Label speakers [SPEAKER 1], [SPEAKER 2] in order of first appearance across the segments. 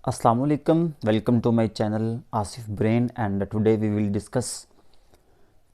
[SPEAKER 1] Assalamu alaikum. Welcome to my channel Asif Brain, and today we will discuss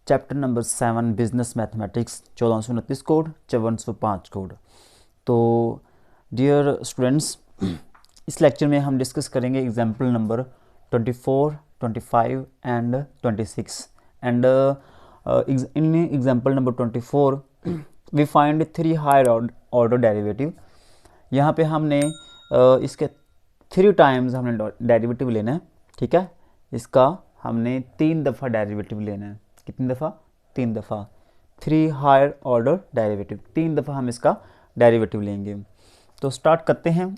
[SPEAKER 1] chapter number 7 business mathematics 1429 code 5405 code. तो dear students, इस lecture में हम discuss करेंगे example number 24, 25 and 26 and in example number 24 we find 3 higher order derivative. यहाँ पे हमने इसके 3 times हमने डेरिवेटिव लेना है, ठीक है। इसका हमने 3 दफ़ा डेरिवेटिव लेना है। कितनी दफ़ा? 3 दफ़ा। 3 हायर ऑर्डर डेरिवेटिव, 3 दफ़ा हम इसका डेरिवेटिव लेंगे। तो स्टार्ट करते हैं।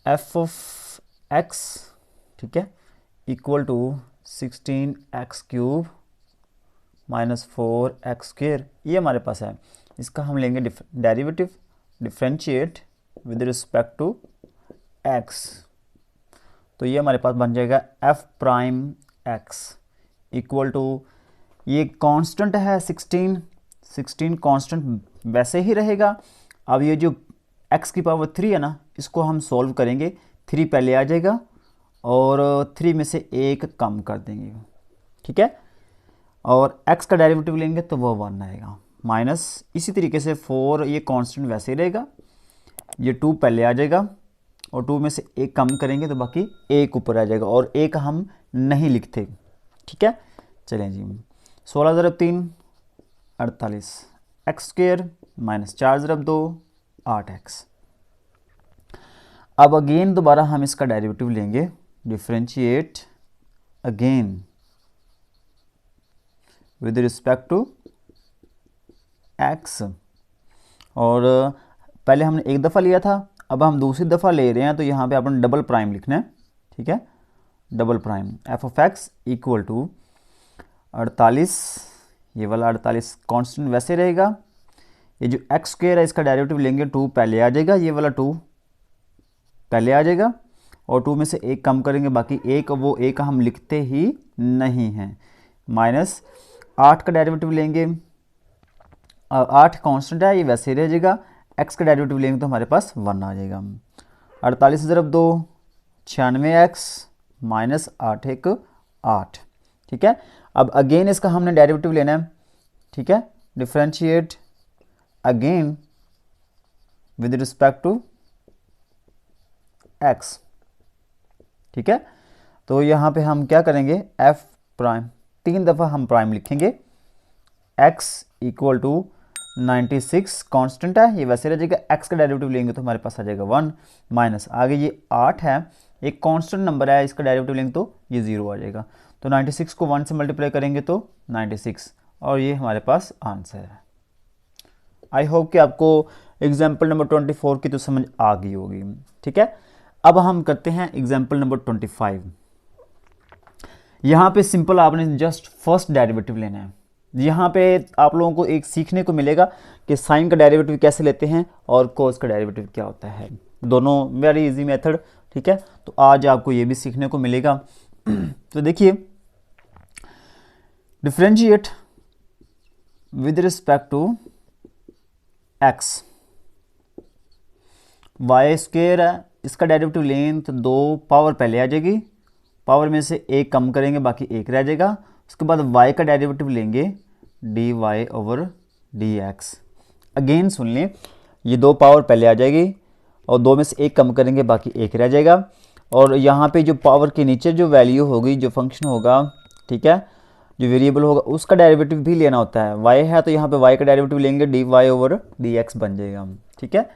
[SPEAKER 1] एफ ऑफ एक्स, ठीक है, equal to 16x³ minus 4x², ये हमारे पास है। इसका हम लेंगे derivative, differentiate with respect to x। तो ये हमारे पास बन जाएगा f prime x equal to, ये कांस्टेंट है 16 कांस्टेंट वैसे ही रहेगा। अब ये जो x की पावर 3 है ना, इसको हम सॉल्व करेंगे। 3 पहले आ जाएगा और 3 में से 1 कम कर देंगे, ठीक है। और x का डेरिवेटिव लेंगे तो वो 1 आएगा, माइनस इसी तरीके से 4, ये कांस्टेंट वैसे ही रहेगा। ये 2 पहले आ जाएगा और 2 में से 1 कम करेंगे तो बाकी 1 ऊपर आ जाएगा, और 1 हम नहीं लिखते, ठीक है। चलें जी, 16 ज़रब 3 48, x² माइनस 4 ज़रब 2 8x। अब अगेन दोबारा हम इसका डेरिवेटिव लेंगे, differentiate again with respect to x। और पहले हमने एक दफ़ा लिया था, अब हम दूसरी दफ़ा ले रहे हैं, तो यहाँ पे अपन डबल प्राइम लिखना है, ठीक है। Double prime F of X equal to 48, ये वाला 48 कांस्टेंट वैसे रहेगा। ये जो x² है इसका डेरिवेटिव लेंगे, 2 पहले आ जाएगा, ये वाला 2 पहले आ जाएगा, और 2 में से 1 कम करेंगे, बाकी 1, वो 1 हम लिखते ही नहीं हैं। माइनस 8 का डेरिवेटिव लेंगे, 8 कांस्टेंट है, ये वैसे ही रह जाएगा। x का डेरिवेटिव लेंगे तो हमारे पास 1 आ जाएगा। 48 ज़रब 2 96x माइनस 8 1 8, ठीक है। अब अगेन इसका हमने डेरिवेटिव लेना है, ठीक है। Differentiate again with respect to x, ठीक है। तो यहाँ पे हम क्या करेंगे, f प्राइम 3 दफ़ा हम प्राइम लिखेंगे। x इक्वल टू 96 कांस्टेंट है, ये वैसे रह जाएगा। x का डेरिवेटिव लेंगे तो हमारे पास आ जाएगा 1, माइनस आगे ये 8 है, एक कांस्टेंट नंबर है, इसका डेरिवेटिव लेंगे तो ये 0 आ जाएगा। तो 96 को 1 से मल्टीप्लाई करेंगे तो 96, और ये हमारे पास आंसर है। आई होप कि आपको एग्जाम्पल नंबर 24 की तो समझ आ गई होगी, ठीक है। अब हम करते हैं एग्जाम्पल नंबर 25। यहाँ पे सिंपल आपने जस्ट फर्स्ट डेरिवेटिव लेना है। यहाँ पे आप लोगों को एक सीखने को मिलेगा कि साइन का डेरिवेटिव कैसे लेते हैं और कोस का डेरिवेटिव क्या होता है। दोनों वेरी इजी मेथड, ठीक है। तो आज आपको ये भी सीखने को मिलेगा। तो देखिए, differentiate with respect to x, y² है, इसका डेरिवेटिव लें तो 2 पावर पहले आ जाएगी, पावर में से 1 कम करेंगे, बाकी 1 रह जाएगा। उसके बाद y का डेरिवेटिव लेंगे dy/dx। अगेन सुन लें, ये 2 पावर पहले आ जाएगी और 2 में से 1 कम करेंगे, बाकी 1 रह जाएगा। और यहाँ पे जो पावर के नीचे जो वैल्यू होगी, जो फंक्शन होगा, ठीक है, जो वेरिएबल होगा, उसका डेरिवेटिव भी लेना होता है। y है तो यहाँ पे y का डेरिवेटिव लेंगे, dy/dx बन जाएगा, ठीक है।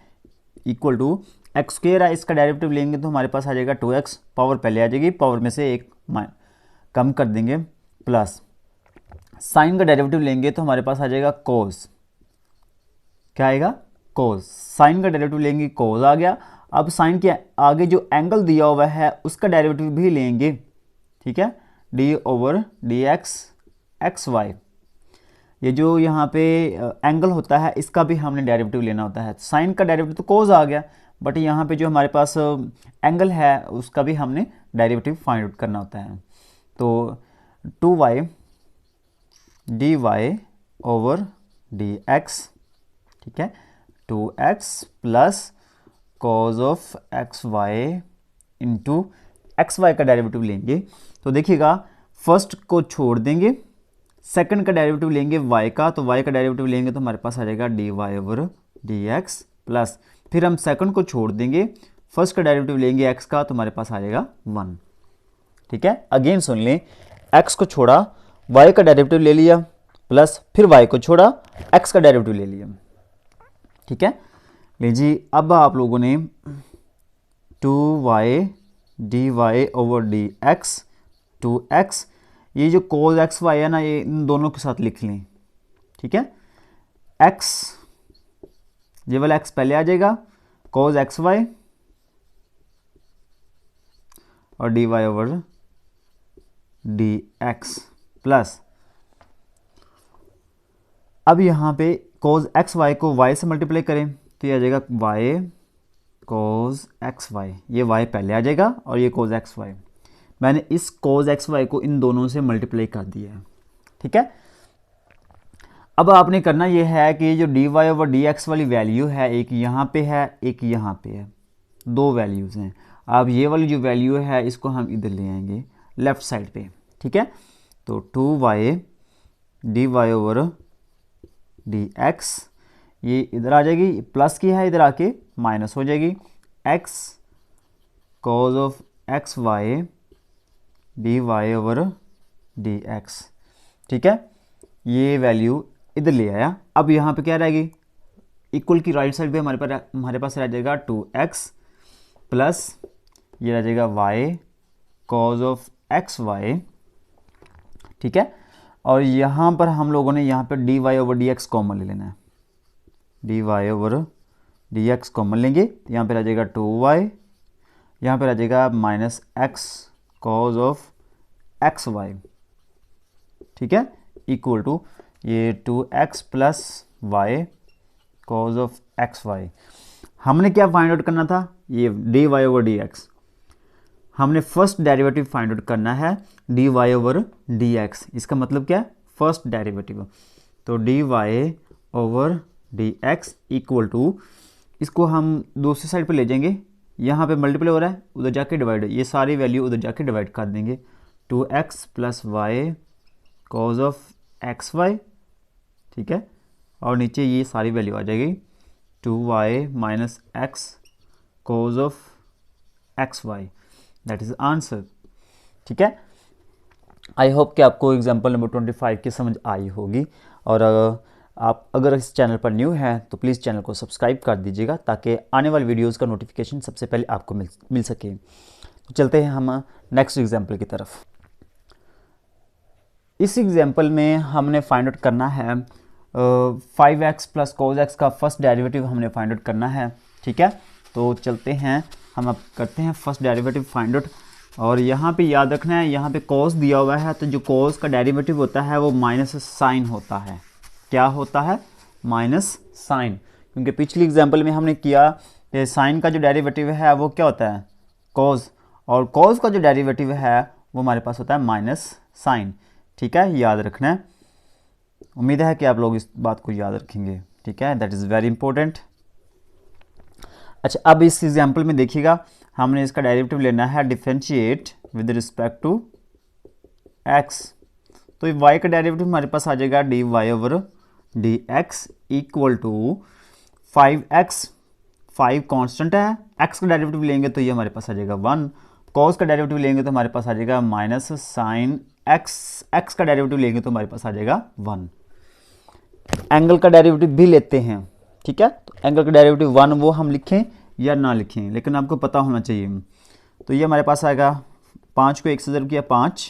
[SPEAKER 1] इक्वल टू x² है, इसका डेरिवेटिव लेंगे तो हमारे पास आ जाएगा 2x, पावर पहले आ जाएगी, पावर में से 1 कम कर देंगे, प्लस साइन का डेरिवेटिव लेंगे तो हमारे पास आ जाएगा कोस। क्या आएगा? कोस। साइन का डेरिवेटिव लेंगे, कोस आ गया। अब साइन के आगे जो एंगल दिया हुआ है उसका डेरिवेटिव भी लेंगे, ठीक है, d/dx xy। ये जो यहाँ पे एंगल होता है इसका भी हमने डेरिवेटिव लेना होता है। साइन का डेरिवेटिव तो कोस आ गया, बट यहाँ पे जो हमारे पास एंगल है उसका भी हमने डेरिवेटिव फाइंड आउट करना होता है। तो 2y dy/dx, ठीक है, 2x plus cos of X Y into X Y का डेरिवेटिव लेंगे तो देखिएगा फर्स्ट को छोड़ देंगे, सेकंड का डेरिवेटिव लेंगे y का, तो y का डेरिवेटिव लेंगे तो हमारे पास आ जाएगा dy ओवर dx प्लस फिर हम सेकंड को छोड़ देंगे, फर्स्ट का डेरिवेटिव लेंगे x का तो हमारे पास आ जाएगा 1। ठीक है, अगेन सुन लें, x को छोड़ा y का डेरिवेटिव ले लिया प्लस फिर y को छोड़ा x का डेरिवेटिव ले लिया। ठीक है, लीजिए अब आप लोगों ने 2y dy over dx 2x, ये जो cos एक्स वाई है ना, ये इन दोनों के साथ लिख लें। ठीक है, x ये वाला x पहले आ जाएगा, cos एक्स वाई और dy ओवर dx प्लस अब यहाँ पे cos एक्स वाई को y से मल्टीप्लाई करें तो ये आ जाएगा y cos एक्स वाई, ये y पहले आ जाएगा और ये cos एक्स वाई, मैंने इस cos एक्स वाई को इन दोनों से मल्टीप्लाई कर दिया है। ठीक है, अब आपने करना ये है कि जो dy ओवर dx वाली वैल्यू है, एक यहाँ पे है एक यहाँ पे है, दो वैल्यूज़ हैं। अब ये वाली जो वैल्यू है इसको हम इधर ले आएंगे लेफ़्ट साइड पे। ठीक है, तो 2y dy ओवर dx ये इधर आ जाएगी, प्लस की है इधर आके माइनस हो जाएगी, x cos of X Y dy over dx। ठीक है, ये वैल्यू इधर ले आया। अब यहाँ पे क्या रहेगी, इक्वल की राइट साइड पे हमारे पास रह जाएगा 2x प्लस ये रह जाएगा y cos of X Y. ठीक है, और यहाँ पर हम लोगों ने यहाँ पे dy ओवर dx कॉमन ले लेना है, dy ओवर dx कॉमन लेंगे, यहाँ पे रह जाएगा 2y, यहाँ पे रह जाएगा minus x cos of X Y. ठीक है, इक्वल टू ये 2x plus Y cos of X Y. हमने क्या फाइंड आउट करना था, ये dy ओवर dx, हमने फर्स्ट डेरिवेटिव फाइंड आउट करना है dy ओवर dx। इसका मतलब क्या है, फर्स्ट डेरिवेटिव, तो dy over dx equal to, इसको हम दूसरी साइड पे ले जाएंगे, यहाँ पे मल्टीप्लाई हो रहा है उधर जाके डिवाइड, ये सारी वैल्यू उधर जाके डिवाइड कर देंगे, 2x plus Y cos of X Y. ठीक है, और नीचे ये सारी वैल्यू आ जाएगी 2y minus X cos of X Y, that is answer. ठीक है, आई होप कि आपको एग्जाम्पल नंबर 25 की समझ आई होगी, और आप अगर इस चैनल पर न्यू हैं तो प्लीज़ चैनल को सब्सक्राइब कर दीजिएगा ताकि आने वाली वीडियोस का नोटिफिकेशन सबसे पहले आपको मिल सके। तो चलते हैं हम नेक्स्ट एग्जाम्पल की तरफ। इस एग्जाम्पल में हमने फाइंड आउट करना है 5x प्लस cos x का फर्स्ट डेरिवेटिव हमने फाइंड आउट करना है। ठीक है, तो चलते हैं हम अब करते हैं फर्स्ट डेरिवेटिव फाइंड आउट, और यहाँ पे याद रखना है, यहाँ पे cos दिया हुआ है तो जो cos का डेरिवेटिव होता है वो माइनस साइन होता है। क्या होता है, माइनस साइन, क्योंकि पिछली एग्जाम्पल में हमने किया कि साइन का जो डेरिवेटिव है वो क्या होता है, cos, और cos का जो डेरिवेटिव है वो हमारे पास होता है माइनस साइन। ठीक है, याद रखना है, उम्मीद है कि आप लोग इस बात को याद रखेंगे। ठीक है, दैट इज़ वेरी इंपॉर्टेंट। अच्छा, अब इस एग्जाम्पल में देखिएगा, हमने इसका डेरिवेटिव लेना है differentiate with respect to x, तो y का डेरिवेटिव हमारे पास आ जाएगा dy over dx equal to 5x, 5 constant है, x का डेरिवेटिव लेंगे तो ये हमारे पास आ जाएगा 1, cos का डेरिवेटिव लेंगे तो हमारे पास आ जाएगा माइनस साइन x, x का डेरिवेटिव लेंगे तो हमारे पास आ जाएगा 1। एंगल का डेरिवेटिव भी लेते हैं। ठीक है, तो एंगल का डेरिवेटिव 1 वो हम लिखें या ना लिखें, लेकिन आपको पता होना चाहिए। तो ये हमारे पास आएगा 5 को 1 से ज़रूर किया 5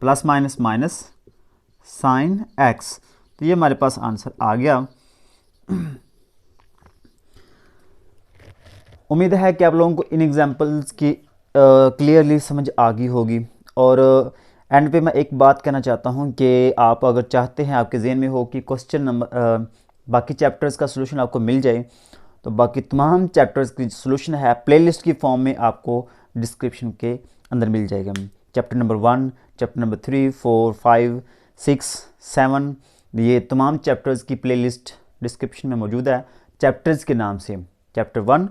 [SPEAKER 1] plus minus minus sine x, तो ये हमारे पास आंसर आ गया। उम्मीद है कि आप लोगों को इन एग्जांपल्स की क्लियरली समझ आ गई होगी, और एंड पे मैं एक बात कहना चाहता हूँ कि आप अगर चाहते हैं, आपके जहन में हो कि क्वेश्चन नंबर बाकी चैप्टर्स का सलूशन आपको मिल जाए, तो बाकी तमाम चैप्टर्स की सलूशन है प्लेलिस्ट की फॉर्म में आपको डिस्क्रिप्शन के अंदर मिल जाएगा। चैप्टर नंबर 1, चैप्टर नंबर 3, 4, 5, 6, 7, ये तमाम चैप्टर्स की प्लेलिस्ट डिस्क्रिप्शन में मौजूद है, चैप्टर्स के नाम से, chapter 1,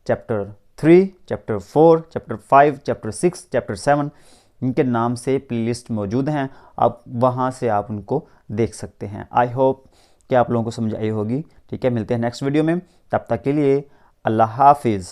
[SPEAKER 1] chapter 3, chapter 4, chapter 5, chapter 6, chapter 7, इनके नाम से प्लेलिस्ट मौजूद हैं, आप वहाँ से आप उनको देख सकते हैं। आई होप कि आप लोगों को समझ आई होगी। ठीक है, मिलते हैं नेक्स्ट वीडियो में, तब तक के लिए अल्लाह हाफिज़।